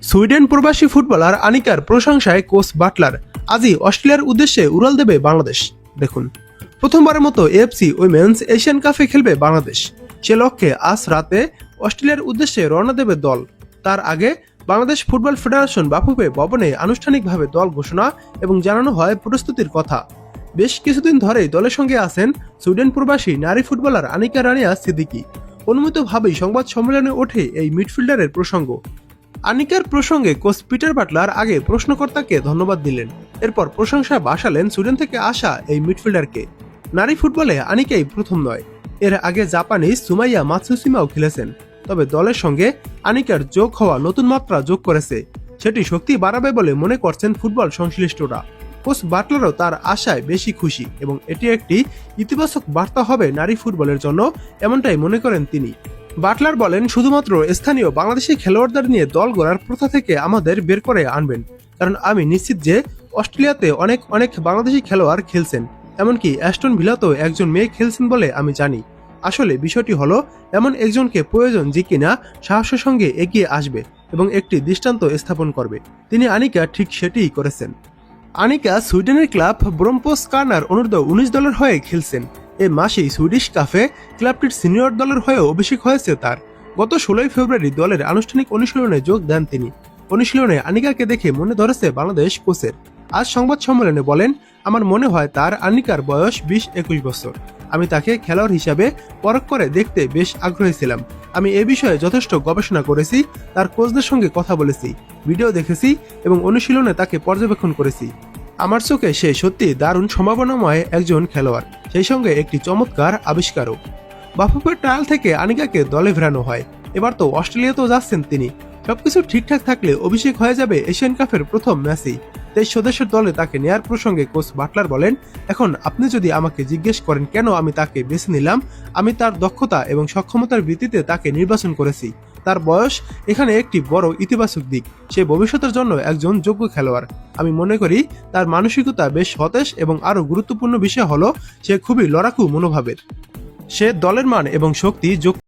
Sweden প্রবাসী footballer আনিকার প্রশংসায় coach Butler. আজই অস্ট্রেলিয়ার উদ্দেশ্যে উড়াল দেবে বাংলাদেশ। দেখুন, প্রথমবারের মতো এএফসি উইমেন্স এশিয়ান কাপে খেলবে বাংলাদেশ। সে লক্ষ্যে আজ রাতে অস্ট্রেলিয়ার উদ্দেশ্যে রওনা দেবে দল। তার আগে বাংলাদেশ ফুটবল ফেডারেশন বাফুফে ভবনে আনুষ্ঠানিকভাবে দল ঘোষণা এবং জানানো হয় প্রস্তুতির কথা। বেশ কিছুদিন ধরেই দলের সঙ্গে আছেন সুইডেন প্রবাসী নারী ফুটবলার আনিকা রানিয়া সিদ্দিকি। অনুমিতভাবেই সংবাদ সম্মেলনে ওঠে এই মিডফিল্ডারের প্রসঙ্গ। আনিকার প্রসঙ্গে কোচ পিটার বাটলার আগে প্রশ্নকর্তাকে ধন্যবাদ দিলেন, এরপর প্রশংসা ভাসালেন সুইডেন থেকে আসা এই মিডফিল্ডারকে। নারী ফুটবলে আনিকাই প্রথম নয়, এর আগে জাপানিজ সুমাইয়া মাতসুশিমাও খেলেছেন। তবে দলের সঙ্গে আনিকার যোগ হওয়া নতুন মাত্রা যোগ করেছে, সেটি শক্তি বাড়াবে বলে মনে করছেন ফুটবল সংশ্লিষ্টরা। কোচ বাটলারও তার আশায় বেশি খুশি এবং এটি একটি ইতিবাচক বার্তা হবে নারী ফুটবলের জন্য, এমনটাই মনে করেন তিনি। বাটলার বলেন, শুধুমাত্র স্থানীয় বাংলাদেশি খেলোয়াড়দের নিয়ে দল গড়ার প্রথা থেকে আমাদের বের করে আনবেন, কারণ আমি নিশ্চিত যে অস্ট্রেলিয়াতে অনেক বাংলাদেশি খেলোয়াড় খেলছেন, এমনকি অ্যাস্টন ভিলাতেও একজন মেয়ে খেলছেন বলে আমি জানি। আসলে বিষয়টি হলো এমন একজনকে প্রয়োজন যে কিনা সাহসের সঙ্গে এগিয়ে আসবে এবং একটি দৃষ্টান্ত স্থাপন করবে। তিনি আনিকা ঠিক সেটিই করেছেন। আনিকা সুইডেনের ক্লাব ব্রোম্পোস কার্নার অনূর্ধ্ব 19 দলের হয়ে খেলছেন। এ মাসেই সুইডিশ কাফে ক্লাবটির সিনিয়র দলের হয়ে অভিষেক হয়েছে তার। গত 16 ফেব্রুয়ারি দলের আনুষ্ঠানিক অনুশীলনে যোগ দেন তিনি। অনুশীলনে আনিকাকে দেখে মনে ধরেছে বাংলাদেশ কোচের। আজ সংবাদ সম্মেলনে বলেন, আমার মনে হয় তার আনিকার বয়স 20-21 বছর। আমি তাকে খেলোয়াড় হিসাবে পরখ করে দেখতে বেশ আগ্রহী ছিলাম। আমি এ বিষয়ে যথেষ্ট গবেষণা করেছি, তার কোচদের সঙ্গে কথা বলেছি, ভিডিও দেখেছি এবং অনুশীলনে তাকে পর্যবেক্ষণ করেছি। আমার চোখে সে সত্যি দারুণ সম্ভাবনাময় একজন খেলোয়াড়, সেই সঙ্গে একটি চমৎকার আবিষ্কারও। বাফুফের ট্রায়াল থেকে আনিকাকে দলে ফেরানো হয়। এবার তো অস্ট্রেলিয়াতেও যাচ্ছেন তিনি। সবকিছু ঠিকঠাক থাকলে অভিষেক হয়ে যাবে এশিয়ান কাপের প্রথম ম্যাচেই। 23 সদস্যের দলে তাকে নেয়ার প্রসঙ্গে কোচ বাটলার বলেন, এখন আপনি যদি আমাকে জিজ্ঞেস করেন কেন আমি তাকে বেছে নিলাম, আমি তার দক্ষতা এবং সক্ষমতার ভিত্তিতে তাকে নির্বাচন করেছি। তার বয়স এখানে একটি বড় ইতিবাচক দিক। সে ভবিষ্যতের জন্য একজন যোগ্য খেলোয়াড়। আমি মনে করি তার মানসিকতা বেশ সতেজ এবং আরও গুরুত্বপূর্ণ বিষয় হলো সে খুবই লড়াকু মনোভাবের। সে দলের মান এবং শক্তি যোগ